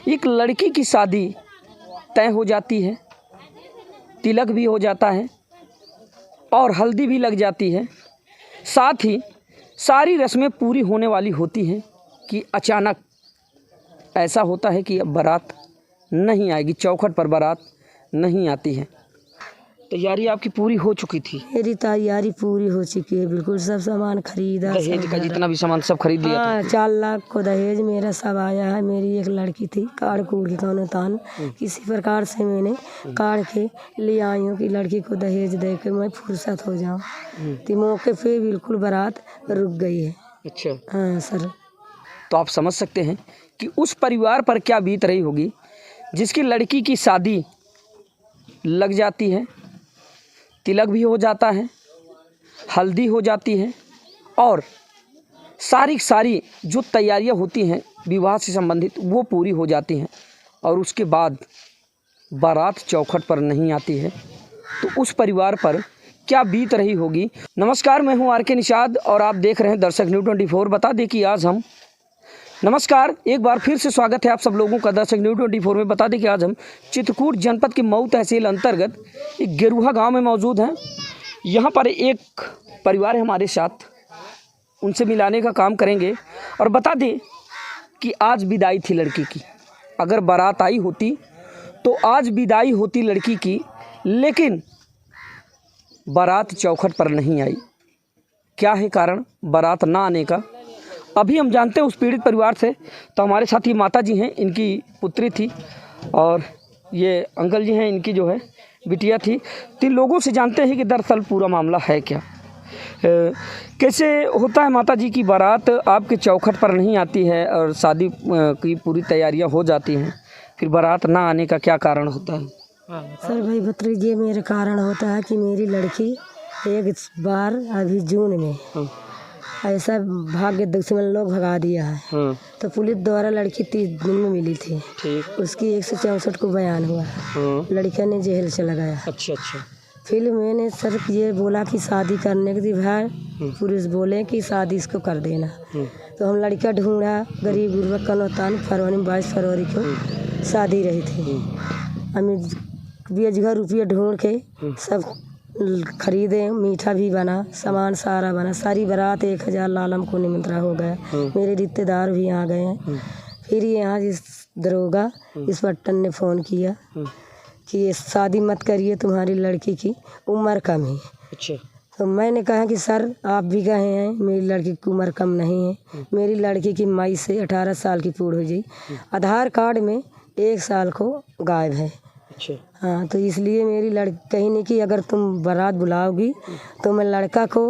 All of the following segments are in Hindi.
एक लड़की की शादी तय हो जाती है, तिलक भी हो जाता है और हल्दी भी लग जाती है, साथ ही सारी रस्में पूरी होने वाली होती हैं कि अचानक ऐसा होता है कि अब बारात नहीं आएगी, चौखट पर बारात नहीं आती है। तैयारी आपकी पूरी हो चुकी थी? मेरी तैयारी पूरी हो चुकी है, बिल्कुल सब सामान खरीदा, दहेज का जितना भी सामान सब खरीद लिया था? हाँ, 4 लाख को दहेज मेरा सब आया है। मेरी एक लड़की थी, काढ़ कूड़ के कौन तान किसी प्रकार से मैंने काढ़ के ले आई हूँ कि लड़की को दहेज दे के मैं फुर्सत हो जाऊँ। तो मौके पे बिल्कुल बारात रुक गई है। अच्छा। हाँ सर। तो आप समझ सकते हैं कि उस परिवार पर क्या बीत रही होगी जिसकी लड़की की शादी लग जाती है, तिलक भी हो जाता है, हल्दी हो जाती है और सारी जो तैयारियां होती हैं विवाह से संबंधित वो पूरी हो जाती हैं और उसके बाद बारात चौखट पर नहीं आती है, तो उस परिवार पर क्या बीत रही होगी। नमस्कार, मैं हूं आर के निषाद और आप देख रहे हैं दर्शक न्यूज़ 24। बता दें कि आज हम नमस्कार, एक बार फिर से स्वागत है आप सब लोगों का दर्शक न्यूज़ 24 में। बता दें कि आज हम चित्रकूट जनपद के मऊ तहसील अंतर्गत एक गेरुहा गांव में मौजूद हैं। यहां पर एक परिवार है हमारे साथ, उनसे मिलाने का काम करेंगे और बता दें कि आज विदाई थी लड़की की। अगर बारात आई होती तो आज विदाई होती लड़की की, लेकिन बारात चौखट पर नहीं आई। क्या है कारण बारात ना आने का, अभी हम जानते हैं उस पीड़ित परिवार से। तो हमारे साथ ही माता जी हैं, इनकी पुत्री थी और ये अंकल जी हैं, इनकी जो है बिटिया थी। तो इन लोगों से जानते हैं कि दरअसल पूरा मामला है क्या, कैसे होता है माता जी की बारात आपके चौखट पर नहीं आती है और शादी की पूरी तैयारियां हो जाती हैं, फिर बारात ना आने का क्या कारण होता है? सर भाई भतरी, ये मेरा कारण होता है कि मेरी लड़की एक बार अभी जून में ऐसा भाग्य दुश्मन लोग भगा दिया है। तो पुलिस द्वारा लड़की 30 दिन में मिली थी। उसकी 164 को बयान हुआ। लड़किया ने जेल चला गया। अच्छा। फिर मैंने सर ये बोला कि शादी करने के भाई पुलिस बोले कि शादी इसको कर देना। तो हम लड़का ढूंढा, गरीब गुरबा कनौतान। फरवरी 22 फरवरी को शादी रही थी। हमें 20,000 रुपया ढूंढ के सब खरीदे, मीठा भी बना, सामान सारा बना। सारी बारात 1,000 लालम को निमंत्रण हो गया। मेरे रिश्तेदार भी आ गए हैं। फिर यहाँ जिस दरोगा इस पट्टन ने फ़ोन किया कि ये शादी मत करिए, तुम्हारी लड़की की उम्र कम है। अच्छा। तो मैंने कहा कि सर आप भी कहे हैं मेरी लड़की की उम्र कम नहीं है। मेरी लड़की की मई से 18 साल की पूर्ण हो गई। आधार कार्ड में 1 साल को गायब है। अच्छा। हाँ, तो इसलिए मेरी लड़की कही नहीं कि अगर तुम बारात बुलाओगी तो मैं लड़का को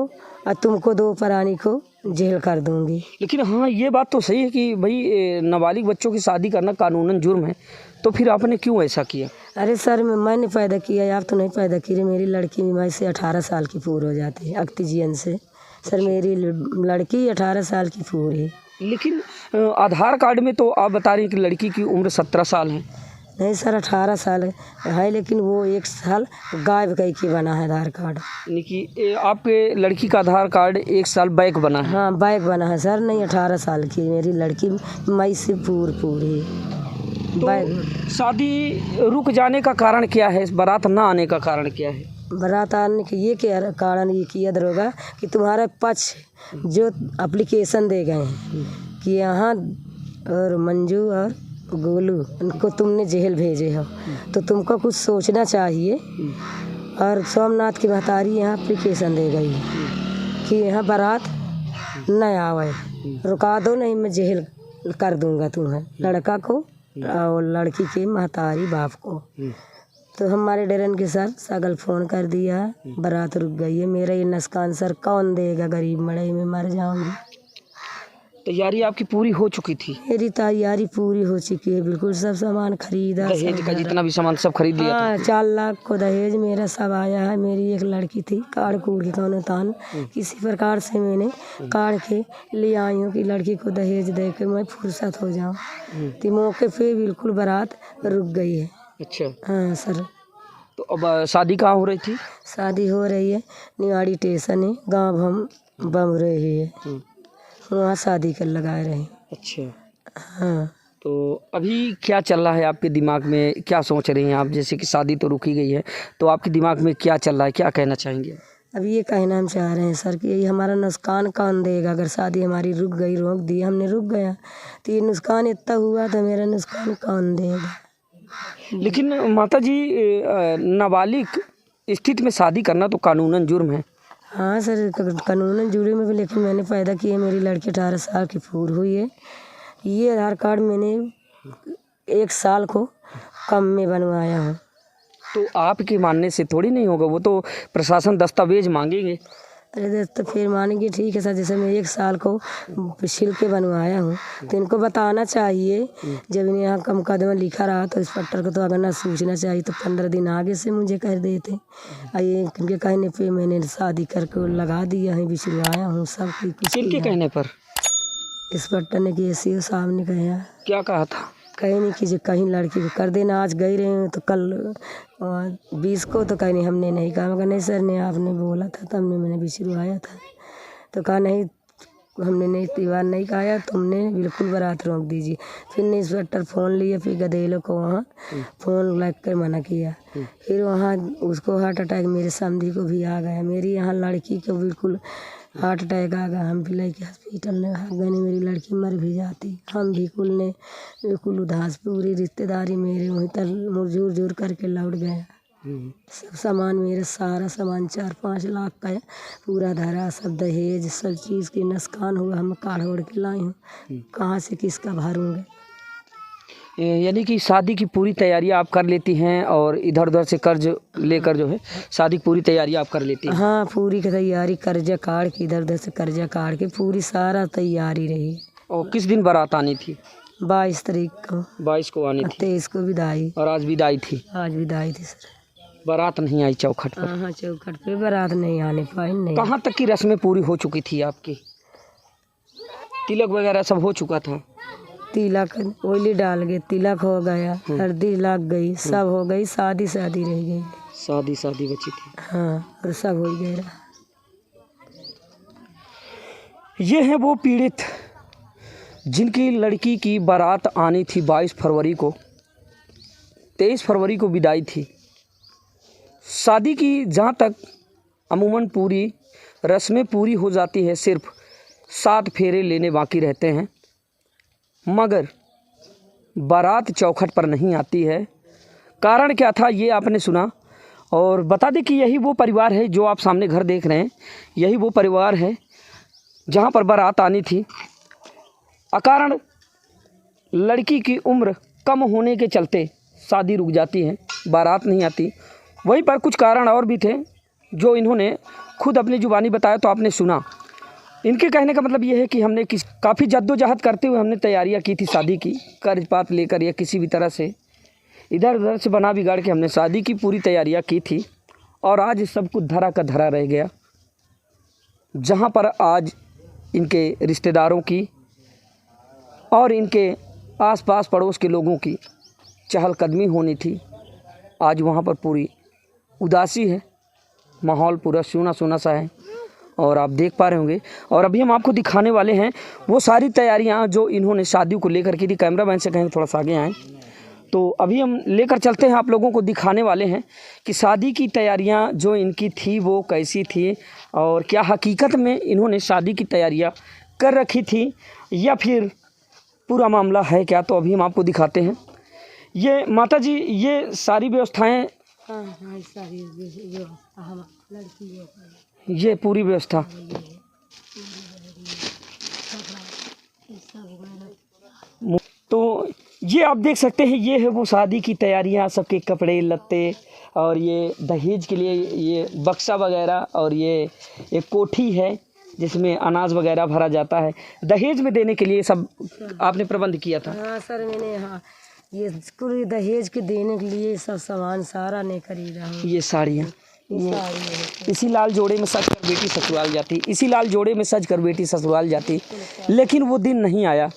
और तुमको 2 प्राणी को जेल कर दूंगी। लेकिन हाँ, ये बात तो सही है कि भाई नाबालिग बच्चों की शादी करना कानूनन जुर्म है, तो फिर आपने क्यों ऐसा किया? अरे सर, मैंने पैदा किया, आप तो नहीं पैदा की रहे। मेरी लड़की में से 18 साल की पूरी हो जाती है अक्तिजियन से। सर मेरी लड़की 18 साल की पूरी है। लेकिन आधार कार्ड में तो आप बता रही हैं कि लड़की की उम्र 17 साल है। नहीं सर, 18 साल है, लेकिन वो 1 साल गायब कहीं की बना है आधार कार्ड। यानी कि आपके लड़की का आधार कार्ड 1 साल बैक बना है? हाँ, बैक बना है सर। नहीं, 18 साल की मेरी लड़की मई से पूरी। तो शादी रुक जाने का कारण क्या है, बारात ना आने का कारण क्या है? बारात आने के ये क्या कारण ये किया दरोगा कि तुम्हारा पक्ष जो एप्लीकेशन दे गए हैं कि यहाँ और मंजू और गोलू उनको तुमने जेल भेजे हो, तो तुमको कुछ सोचना चाहिए। और सोमनाथ की महतारी यहाँ एप्लीकेशन दे गई है कि यहाँ बारात न आवे, रुका दो, नहीं मैं जेल कर दूंगा तुम्हें, लड़का को और लड़की की महतारी बाप को। तो हमारे डरन के सर सगल फ़ोन कर दिया, बारात रुक गई है। मेरा ये नुकसान सर कौन देगा, गरीब मड़ई में मर जाऊंगी। तैयारी आपकी पूरी हो चुकी थी? मेरी तैयारी पूरी हो चुकी है, बिल्कुल सब सामान खरीदा। दहेज का जितना भी सामान सब खरीद लिया था? हाँ, 4 लाख को दहेज मेरा सब आया है। मेरी एक लड़की थी, काढ़ कूड़ के कौन तान किसी प्रकार से मैंने काढ़ के ले आई हूँ कि लड़की को दहेज दे के मैं फुर्सत हो जाऊँ। तो मौके पे बिल्कुल बारात रुक गई है। अच्छा। हाँ सर। तो अब शादी कहाँ हो रही थी? शादी हो रही है निवाड़ी स्टेशन है, गाँव हम बम रही है, वहाँ शादी कर लगाए रहे। अच्छा। हाँ। तो अभी क्या चल रहा है आपके दिमाग में, क्या सोच रही हैं आप? जैसे कि शादी तो रुकी गई है, तो आपके दिमाग में क्या चल रहा है, क्या कहना चाहेंगे? अब ये कहना हम चाह रहे हैं सर कि यही हमारा नुकसान कौन देगा? अगर शादी हमारी रुक गई, रोक दी, हमने रुक गया, तो ये नुकसान इतना हुआ तो मेरा नुकसान कौन देगा? लेकिन माता जी, नाबालिग स्थिति में शादी करना तो कानूनन जुर्म है। हाँ सर, कानूनन जुर्म में भी, लेकिन मैंने पैदा की है, मेरी लड़की 18 साल की पूरी हुई है। ये आधार कार्ड मैंने 1 साल को कम में बनवाया हूँ। तो आपके मानने से थोड़ी नहीं होगा, वो तो प्रशासन दस्तावेज मांगेंगे। अरे तो फिर मानेंगे, ठीक है सर, जैसे मैं 1 साल को सिल के बनवाया हूँ, तो इनको बताना चाहिए। जब इन्हें यहाँ का मुकदमा लिखा रहा तो इंस्पेक्टर को तो अगर ना सूचना चाहिए तो 15 दिन आगे से मुझे कह देते। ये इनके कहने पे मैंने शादी करके लगा दिया है, बिछड़वाया हूँ सब कुछ। इनके कहने पर इंस्पेक्टर ने कि एसीओ साहब ने कहा, क्या कहा था? कहीं नहीं कि जो कहीं लड़की को कर देना, आज गई रहे हैं तो कल 20 को, तो कहीं नहीं हमने नहीं कहा। मगर नहीं सर ने आपने बोला था तब मैंने बिछड़वाया था। तो कहा नहीं, हमने नहीं, त्योहार नहीं कहा, तुमने बिल्कुल बारात रोक दीजिए। फिर ने इंस्पेक्टर फ़ोन लिए, फिर गधेलों को वहाँ फ़ोन लग कर मना किया। फिर वहाँ उसको हार्ट अटैक, मेरे समधी को भी आ गया, मेरी यहाँ लड़की को बिल्कुल हार्ट अटैक आ गया। हम भी लेके हॉस्पिटल में भाग गए, मेरी लड़की मर भी जाती। हम भी कुल ने बिल्कुल उदास, पूरी रिश्तेदारी मेरे वहीं तक मुरझूर झूर करके लौट गया। सब सामान, मेरा सारा सामान 4-5 लाख का है, पूरा धरा, सब दहेज, सब चीज़ के नुकसान हुआ। हम काढ़ ओढ़ के लाई हूँ, कहाँ से किसका भरूँगे? यानी कि शादी की पूरी तैयारी आप कर लेती हैं और इधर उधर से कर्ज लेकर जो है शादी की पूरी तैयारी आप कर लेती हैं? हाँ, पूरी की तैयारी, कर्जा काढ़ के, इधर उधर से कर्जा काढ़ के पूरी सारा तैयारी रही। और किस दिन बारात आनी थी? 22 तारीख को। 22 को आनी थी। 23 को विदाई। और आज विदाई थी? आज विदाई थी सर। बारात नहीं आई चौखट पर? हाँ, चौखट पे बारात नहीं आने पाई। नहीं, कहाँ तक की रस्में पूरी हो चुकी थी आपकी? तिलक वगैरह सब हो चुका था? तिलक ओली डाल गए, तिलक हो गया, हल्दी लग गई, सब हो गई, शादी रह गई। शादी बची थी। हाँ, और सब हो गया। ये हैं वो पीड़ित जिनकी लड़की की बारात आनी थी 22 फरवरी को, 23 फरवरी को विदाई थी। शादी की जहाँ तक अमूमन पूरी रस्में पूरी हो जाती है, सिर्फ 7 फेरे लेने बाकी रहते हैं, मगर बारात चौखट पर नहीं आती है। कारण क्या था ये आपने सुना। और बता दें कि यही वो परिवार है जो आप सामने घर देख रहे हैं, यही वो परिवार है जहाँ पर बारात आनी थी। अकारण लड़की की उम्र कम होने के चलते शादी रुक जाती है, बारात नहीं आती। वहीं पर कुछ कारण और भी थे जो इन्होंने खुद अपनी ज़ुबानी बताया, तो आपने सुना। इनके कहने का मतलब ये है कि हमने काफ़ी जद्दोजहद करते हुए हमने तैयारियां की थी शादी की, कर्ज पात लेकर या किसी भी तरह से इधर उधर से बना बिगाड़ के हमने शादी की पूरी तैयारियां की थी। और आज सब कुछ धरा का धरा रह गया। जहां पर आज इनके रिश्तेदारों की और इनके आसपास पड़ोस के लोगों की चहलकदमी होनी थी, आज वहां पर पूरी उदासी है, माहौल पूरा सूना सूना सा है। और आप देख पा रहे होंगे। और अभी हम आपको दिखाने वाले हैं वो सारी तैयारियां जो इन्होंने शादी को लेकर की थी। कैमरा मैन से कहेंगे थोड़ा सा आगे आएँ, तो अभी हम लेकर चलते हैं, आप लोगों को दिखाने वाले हैं कि शादी की तैयारियां जो इनकी थी वो कैसी थी और क्या हकीकत में इन्होंने शादी की तैयारियां कर रखी थी या फिर पूरा मामला है क्या। तो अभी हम आपको दिखाते हैं। ये माता जी, ये सारी व्यवस्थाएँ, ये पूरी व्यवस्था, तो ये आप देख सकते हैं, ये है वो शादी की तैयारियां, सबके कपड़े लत्ते और ये दहेज के लिए ये बक्सा वगैरह, और ये एक कोठी है जिसमें अनाज वगैरह भरा जाता है। दहेज में देने के लिए सब आपने प्रबंध किया था? हाँ सर, मैंने, हाँ, ये पूरी दहेज के देने के लिए सब सामान सारा ने खरीदा हूँ। ये साड़ियाँ, इसी लाल जोड़े में सज कर बेटी ससुराल जाती, इसी लाल जोड़े में सज कर बेटी ससुराल जाती। लेकिन वो दिन नहीं आया,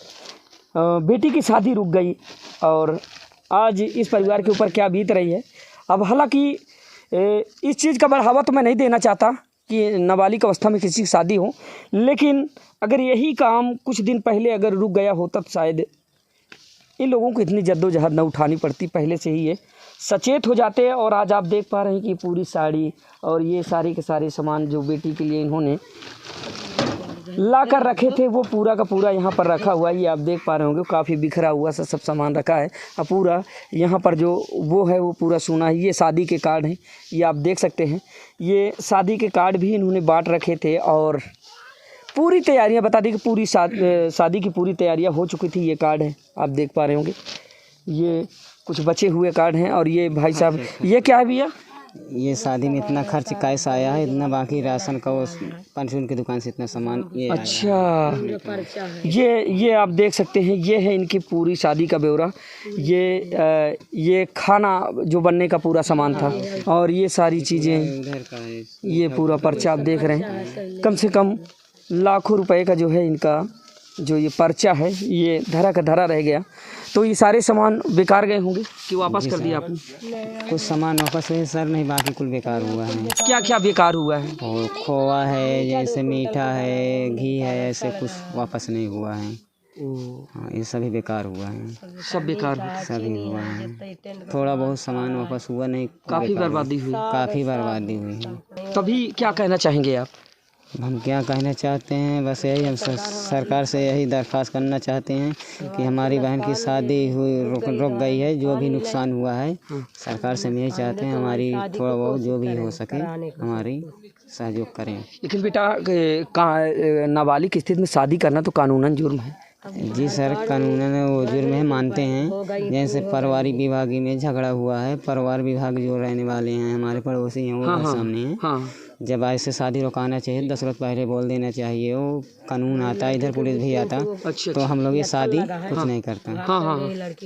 बेटी की शादी रुक गई। और आज इस परिवार के ऊपर क्या बीत रही है। अब हालांकि इस चीज़ का बढ़ावा तो मैं नहीं देना चाहता कि नाबालिग अवस्था में किसी की शादी हो, लेकिन अगर यही काम कुछ दिन पहले अगर रुक गया होता तो शायद इन लोगों को इतनी जद्दोजहद न उठानी पड़ती, पहले से ही ये सचेत हो जाते हैं। और आज आप देख पा रहे हैं कि पूरी साड़ी और ये सारे के सारे सामान जो बेटी के लिए इन्होंने ला कर रखे थे वो पूरा का पूरा यहाँ पर रखा हुआ है। ये आप देख पा रहे होंगे काफ़ी बिखरा हुआ सा सब सामान रखा है। अब पूरा यहाँ पर जो वो है वो पूरा सोना है। ये शादी के कार्ड हैं, ये आप देख सकते हैं। ये शादी के कार्ड भी इन्होंने बांट रखे थे और पूरी तैयारियां बता दी कि पूरी शादी की पूरी तैयारियां हो चुकी थी। ये कार्ड है, आप देख पा रहे होंगे। ये कुछ बचे हुए कार्ड हैं। और ये भाई साहब ये क्या है भैया? ये शादी में इतना खर्च कैसे आया है, इतना बाकी राशन का वो परचून की दुकान से इतना सामान ये अच्छा, ये आप देख सकते हैं। ये है इनकी पूरी शादी का ब्यौरा। ये खाना जो बनने का पूरा सामान था और ये सारी चीज़ें, उधर का है। ये पूरा पर्चा आप देख रहे हैं। कम से कम लाखों रुपए का जो है इनका जो ये पर्चा है ये धरा का धरा रह गया। तो ये सारे सामान बेकार गए होंगे कि वापस कर दिया आपने? कुछ सामान वापस है सर, नहीं बाकी कुल बेकार हुआ है। क्या क्या बेकार हुआ है? और खोआ है, जैसे मीठा है, घी है, ऐसे कुछ वापस नहीं हुआ है। हाँ, ये सभी बेकार हुआ है। सब बेकार हुआ, सभी हुआ है। थोड़ा बहुत सामान वापस हुआ नहीं, काफ़ी बर्बादी हुई। काफ़ी बर्बादी हुई है। तभी क्या कहना चाहेंगे आप? हम क्या कहना चाहते हैं, बस यही हम सरकार से यही दरख्वास्त करना चाहते हैं कि हमारी बहन की शादी हुई रुक गई है, जो भी नुकसान हुआ है सरकार से हम यही चाहते हैं हमारी थोड़ा बहुत जो भी हो सके हमारी सहयोग करें। लेकिन बेटा नाबालिग की स्थिति में शादी करना तो कानूनन जुर्म है। जी सर, कानूनन वो जुर्म है, मानते हैं। जैसे पारिवारिक विभाग में झगड़ा हुआ है, परिवार विभाग जो रहने वाले हैं हमारे पड़ोसी हैं वो सामने हैं। हाँ। जब ऐसे शादी रुकाना चाहिए 10 रोज पहले बोल देना चाहिए। वो कानून आता है, इधर पुलिस भी आता। अच्छा, तो हम लोग ये शादी कुछ नहीं करते। हाँ हाँ।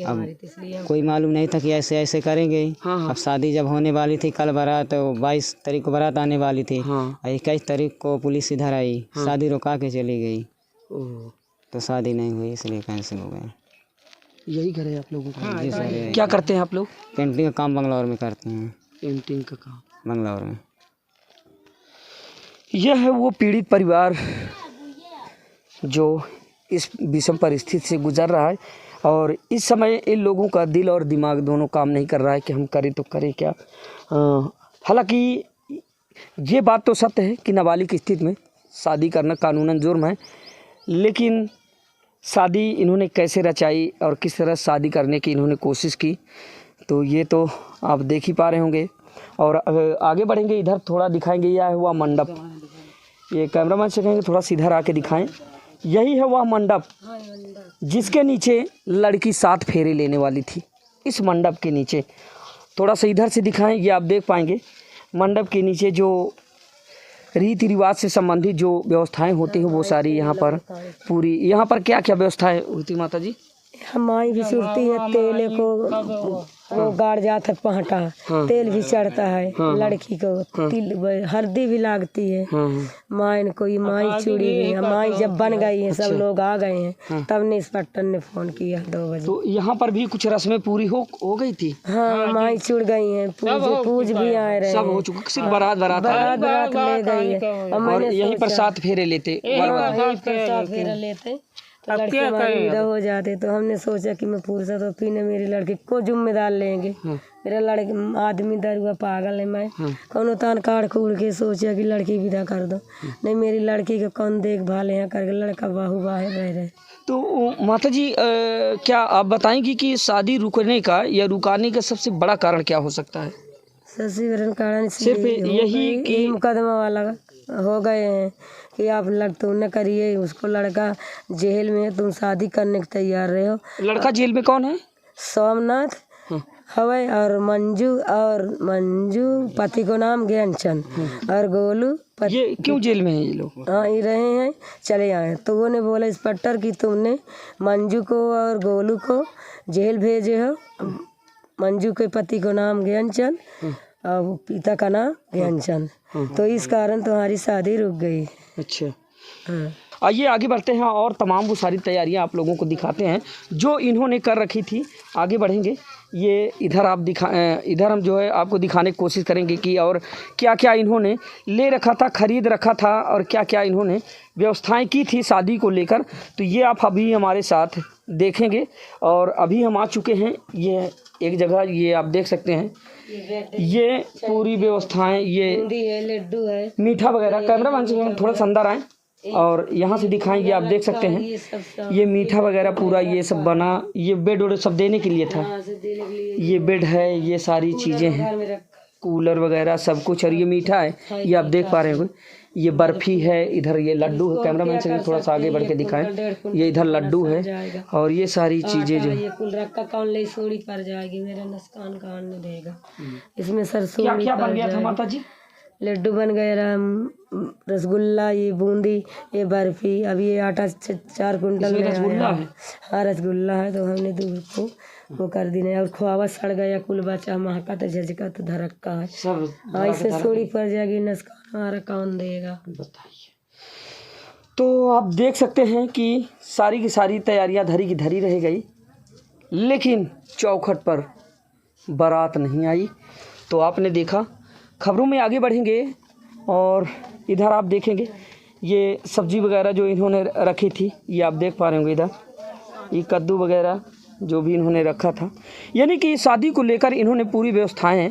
अब कोई मालूम नहीं था कि ऐसे ऐसे करेंगे। अब शादी जब होने वाली थी, कल बारात 22 तारीख को बारात आने वाली थी। 21 तारीख को पुलिस इधर आई, शादी रुका के चली गई। तो शादी नहीं हुई, इसलिए कैंसिल हो गए। यही घर है आप लोगों का? जी सर। क्या करते हैं आप लोग? पेंटिंग का काम बंगलौर में करते हैं। पेंटिंग का काम बंगलौर में। यह है वो पीड़ित परिवार जो इस विषम परिस्थिति से गुजर रहा है। और इस समय इन लोगों का दिल और दिमाग दोनों काम नहीं कर रहा है कि हम करें तो करें क्या। हालांकि ये बात तो सत्य है कि नाबालिग की स्थिति में शादी करना कानूनन जुर्म है, लेकिन शादी इन्होंने कैसे रचाई और किस तरह शादी करने की इन्होंने कोशिश की, तो ये तो आप देख ही पा रहे होंगे। और आगे बढ़ेंगे, इधर थोड़ा दिखाएंगे। यह है वह मंडप। ये कैमरामैन से कहेंगे थोड़ा सीधा आके दिखाएं। यही है वह मंडप जिसके नीचे लड़की 7 फेरे लेने वाली थी। इस मंडप के नीचे थोड़ा सा इधर से दिखाएं, ये आप देख पाएंगे। मंडप के नीचे जो रीति रिवाज से संबंधित जो व्यवस्थाएं होती हैं वो सारी यहाँ पर पूरी। यहाँ पर क्या क्या व्यवस्थाएं होती माता जी? माई भी चुड़ती है, तेल को वो गाड़ जाता है पहाटा। तेल भी चढ़ता है लड़की को, तिल हल्दी भी लागती है। माई को ये माई चूड़ी भी है। माई जब बन गई है, सब लोग आ गए हैं, तब ने इस पट्टन ने फोन किया 2 बजे। तो यहाँ पर भी कुछ रस्में पूरी हो गई थी? हाँ, माई चुड़ गई हैं, पूज भी आए रहे, सब हो चुका, सिर्फ बारात बारात ले गई है। और यहीं पर 7 फेरे लेते, 7 फेरा लेते तो लड़की हमारी विदा हो जाते। तो हमने सोचा कि मैं फुर्सत हो फिर मेरी लड़की को जिम्मेदार लेंगे। मेरा लड़की आदमी दरुआ पागल है। मैं कौन तान काट कूड़ के सोचा कि लड़की विदा कर दो। नहीं, मेरी लड़की का कौन देखभाल यहाँ करके, लड़का बाहू बाहे रह रहे। तो माता जी क्या आप बताएंगी कि शादी रुकने का या रुकाने का सबसे बड़ा कारण क्या हो सकता है? सबसे बड़ा कारण सिर्फ यही कि मुकदमा वाला हो गए हैं कि आप तुमने करिए, उसको लड़का जेल में, तुम शादी करने के तैयार रहे हो। लड़का जेल में कौन है? सोमनाथ हवे और मंजू पति को नाम ज्ञानचंद और गोलू ये क्यों जेल में है ये लोग? हाँ, ये रहे हैं, चले आए। तो वो ने बोला इंस्पेक्टर कि तुमने मंजू को और गोलू को जेल भेजे हो। मंजू के पति को नाम ज्ञानचंद और पिता का नाम ज्ञानचंद, तो इस कारण तुम्हारी शादी रुक गई। अच्छा। हाँ। आइए आगे बढ़ते हैं और तमाम वो सारी तैयारियां आप लोगों को दिखाते हैं जो इन्होंने कर रखी थी। आगे बढ़ेंगे, ये इधर इधर हम जो है आपको दिखाने की कोशिश करेंगे कि और क्या क्या इन्होंने ले रखा था, ख़रीद रखा था और क्या क्या इन्होंने व्यवस्थाएं की थी शादी को लेकर। तो ये आप अभी हमारे साथ देखेंगे। और अभी हम आ चुके हैं ये एक जगह, ये आप देख सकते हैं ये पूरी व्यवस्थाएं, ये लड्डू है, मीठा वगैरह। कैमरा मैन से थोड़ा सा अंदर आए और यहाँ से दिखाएंगे। आप देख सकते हैं ये मीठा वगैरह पूरा ये सब बना, ये बेड वोड सब देने के लिए था। ये बेड है, ये सारी चीज़ें हैं, कूलर वगैरह सब कुछ। और ये मीठा है, ये आप देख पा रहे हो, ये बर्फ़ी है, इधर ये लड्डू है। कैमरा मैन से थोड़ा सा आगे बढ़ के दिखाएं, ये इधर लड्डू है और ये सारी चीज़ें जो ये कुल रखा कौन ले सोड़ी पर जाएगी, मेरा नुकसान कौन नहीं देगा। इसमें सर सोड़ी क्या क्या बन गया था माता जी? लड्डू बन गए, रसगुल्ला, ये बूंदी, ये बर्फी। अब ये आटा 4 कुंटल में रसगुल्ला आया। है? हाँ रसगुल्ला है, तो हमने दूध को वो कर दी। और खोआवा सड़ गया, कुल बचा महका तो झटका तो धड़का है सब। हाँ, इससे सोड़ी पड़ जाएगी, नुकसान हमारा कौन देगा बताइए। तो आप देख सकते हैं कि सारी की सारी तैयारियां धरी की धरी रह गई, लेकिन चौखट पर बारात नहीं आई। तो आपने देखा। खबरों में आगे बढ़ेंगे और इधर आप देखेंगे ये सब्ज़ी वगैरह जो इन्होंने रखी थी, ये आप देख पा रहे होंगे। इधर ये कद्दू वगैरह जो भी इन्होंने रखा था, यानी कि शादी को लेकर इन्होंने पूरी व्यवस्थाएं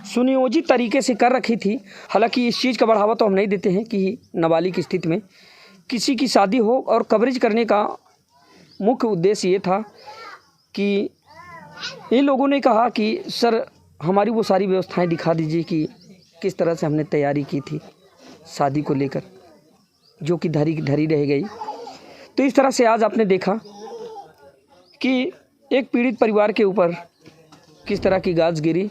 सुनियोजित तरीके से कर रखी थी। हालांकि इस चीज़ का बढ़ावा तो हम नहीं देते हैं कि नाबालिग की स्थिति में किसी की शादी हो, और कवरेज करने का मुख्य उद्देश्य ये था कि इन लोगों ने कहा कि सर हमारी वो सारी व्यवस्थाएं दिखा दीजिए कि किस तरह से हमने तैयारी की थी शादी को लेकर, जो कि धरी रह गई। तो इस तरह से आज आपने देखा कि एक पीड़ित परिवार के ऊपर किस तरह की गाज गिरी।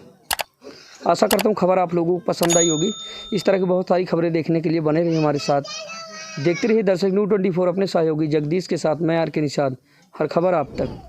आशा करता हूँ खबर आप लोगों को पसंद आई होगी। इस तरह की बहुत सारी खबरें देखने के लिए बने रहिए हमारे साथ, देखते रहिए दर्शक न्यूज़ 24 अपने सहयोगी जगदीश के साथ। मैं आर के निषाद, हर खबर आप तक।